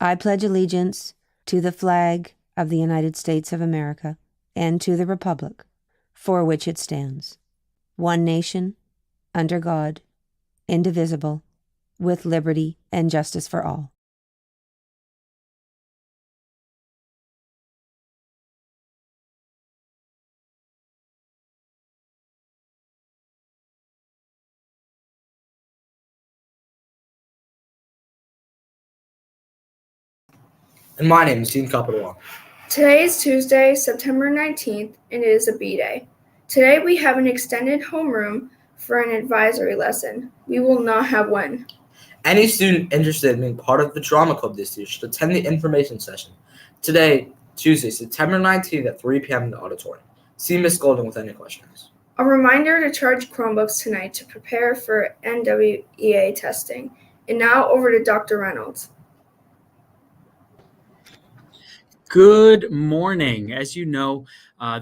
I pledge allegiance to the flag of the United States of America and to the republic for which it stands, one nation, under God, indivisible, with liberty and justice for all. And my name is Dean Capadua. Today is Tuesday, September 19th, and it is a B-Day. Today we have an extended homeroom for an advisory lesson. We will not have one. Any student interested in being part of the drama club this year should attend the information session today, Tuesday, September 19th at 3 p.m. in the auditorium. See Ms. Golden with any questions. A reminder to charge Chromebooks tonight to prepare for NWEA testing. And now over to Dr. Reynolds. Good morning. As you know,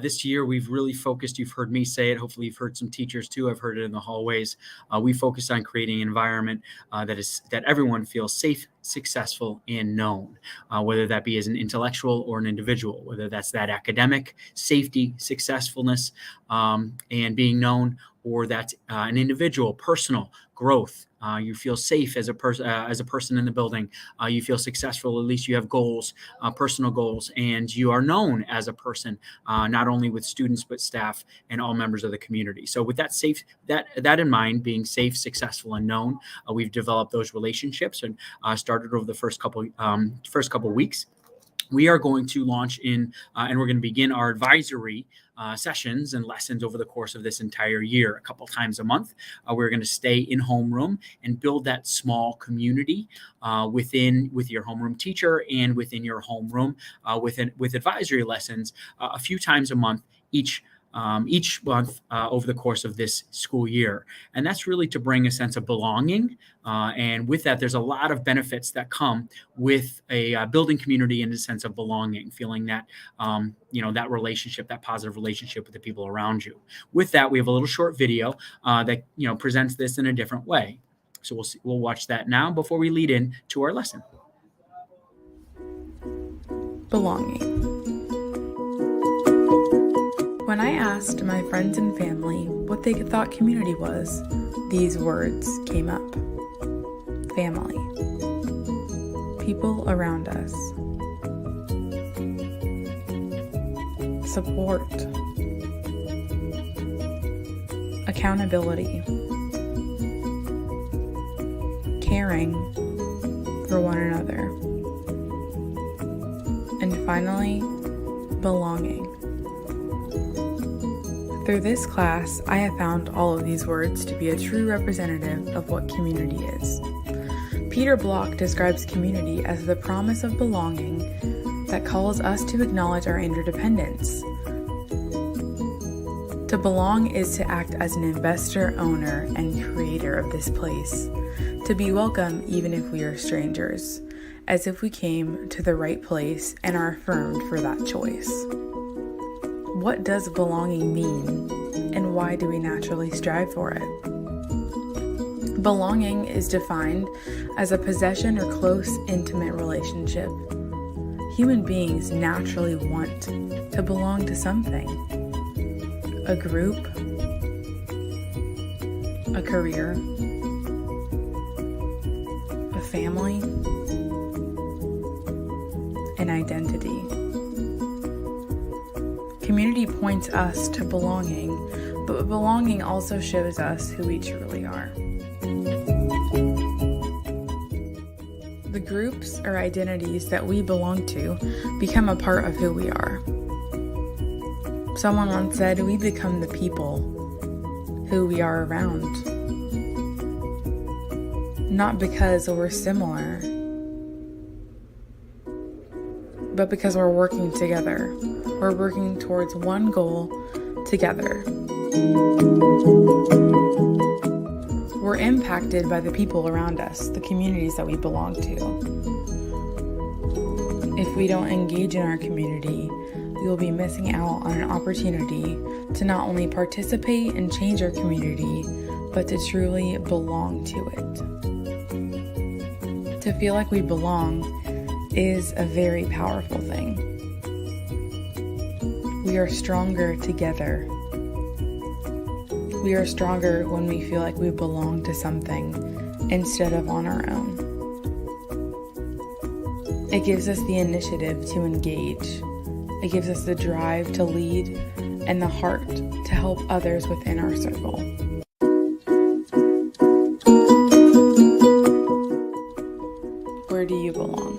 this year we've really focused, you've heard me say it, hopefully you've heard some teachers too, I've heard it in the hallways. We focused on creating an environment that everyone feels safe, successful, and known, whether that be as an intellectual or an individual, whether that's that academic, safety, successfulness, and being known, or that's an individual, personal growth. You feel safe as a person in the building. You feel successful. At least you have goals, personal goals, and you are known as a person, not only with students but staff and all members of the community. So, with that in mind, being safe, successful, and known, we've developed those relationships and started over the first couple weeks. We are going to launch and we're going to begin our advisory sessions and lessons over the course of this entire year, a couple times a month. We're going to stay in homeroom and build that small community with your homeroom teacher and within your homeroom with advisory lessons a few times a month each month over the course of this school year. And that's really to bring a sense of belonging. And with that, there's a lot of benefits that come with a building community and a sense of belonging, feeling that, that relationship, that positive relationship with the people around you. With that, we have a little short video that, presents this in a different way. So we'll watch that now before we lead in to our lesson. Belonging. When I asked my friends and family what they thought community was, these words came up. Family. People around us. Support. Accountability. Caring for one another. And finally, belonging. Through this class, I have found all of these words to be a true representative of what community is. Peter Block describes community as the promise of belonging that calls us to acknowledge our interdependence. To belong is to act as an investor, owner, and creator of this place. To be welcome even if we are strangers, as if we came to the right place and are affirmed for that choice. What does belonging mean, and why do we naturally strive for it? Belonging is defined as a possession or close, intimate relationship. Human beings naturally want to belong to something. A group, a career, a family, an identity. Community points us to belonging, but belonging also shows us who we truly are. The groups or identities that we belong to become a part of who we are. Someone once said, we become the people who we are around. Not because we're similar, but because we're working together. We're working towards one goal together. We're impacted by the people around us, the communities that we belong to. If we don't engage in our community, we will be missing out on an opportunity to not only participate and change our community, but to truly belong to it. To feel like we belong is a very powerful thing. We are stronger together. We are stronger when we feel like we belong to something instead of on our own. It gives us the initiative to engage. It gives us the drive to lead and the heart to help others within our circle. Where do you belong?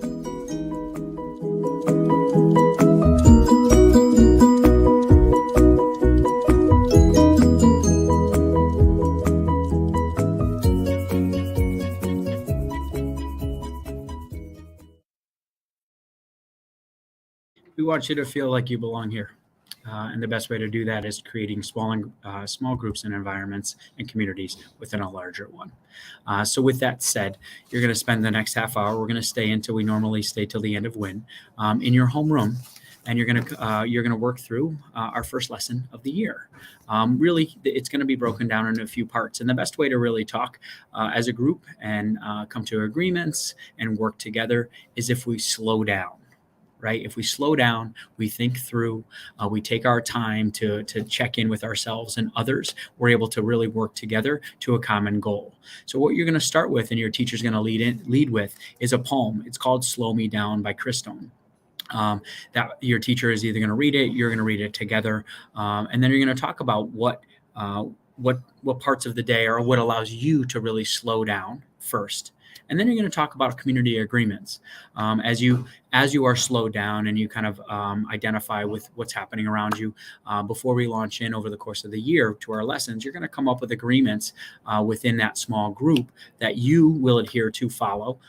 We want you to feel like you belong here. And the best way to do that is creating small groups and environments and communities within a larger one. So with that said, you're going to spend the next half hour. We're going to stay until we normally stay till the end of WIN in your homeroom. And you're going to work through our first lesson of the year. Really, it's going to be broken down into a few parts. And the best way to really talk as a group and come to agreements and work together is if we slow down. Right? If we slow down, we think through, we take our time to check in with ourselves and others, we're able to really work together to a common goal. So what you're going to start with and your teacher's going to lead with is a poem. It's called Slow Me Down by Christone. That your teacher is either going to read it, you're going to read it together, and then you're going to talk about what parts of the day or what allows you to really slow down first. And then you're going to talk about community agreements. As you are slowed down and you kind of identify with what's happening around you, before we launch in over the course of the year to our lessons, you're going to come up with agreements within that small group that you will adhere to follow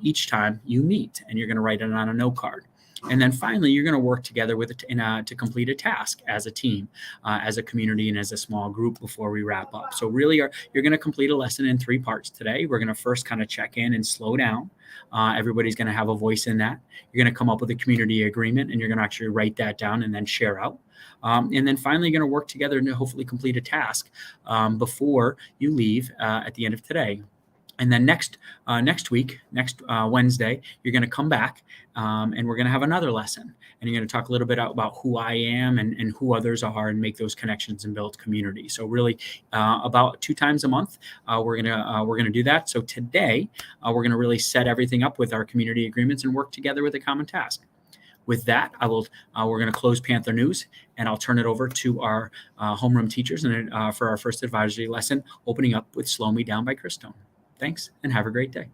each time you meet. And you're going to write it on a note card. And then finally, you're going to work together to complete a task as a team, as a community, and as a small group before we wrap up. So really, you're going to complete a lesson in 3 parts today. We're going to first kind of check in and slow down. Everybody's going to have a voice in that. You're going to come up with a community agreement, and you're going to actually write that down and then share out. And then finally, you're going to work together to hopefully complete a task before you leave at the end of today. And then next week, Wednesday, you're going to come back and we're going to have another lesson. And you're going to talk a little bit about who I am and who others are and make those connections and build community. So really about 2 times a month, we're going to do that. So today, we're going to really set everything up with our community agreements and work together with a common task. With that, we're going to close Panther News, and I'll turn it over to our homeroom teachers and for our first advisory lesson, opening up with Slow Me Down by Christone. Thanks, and have a great day.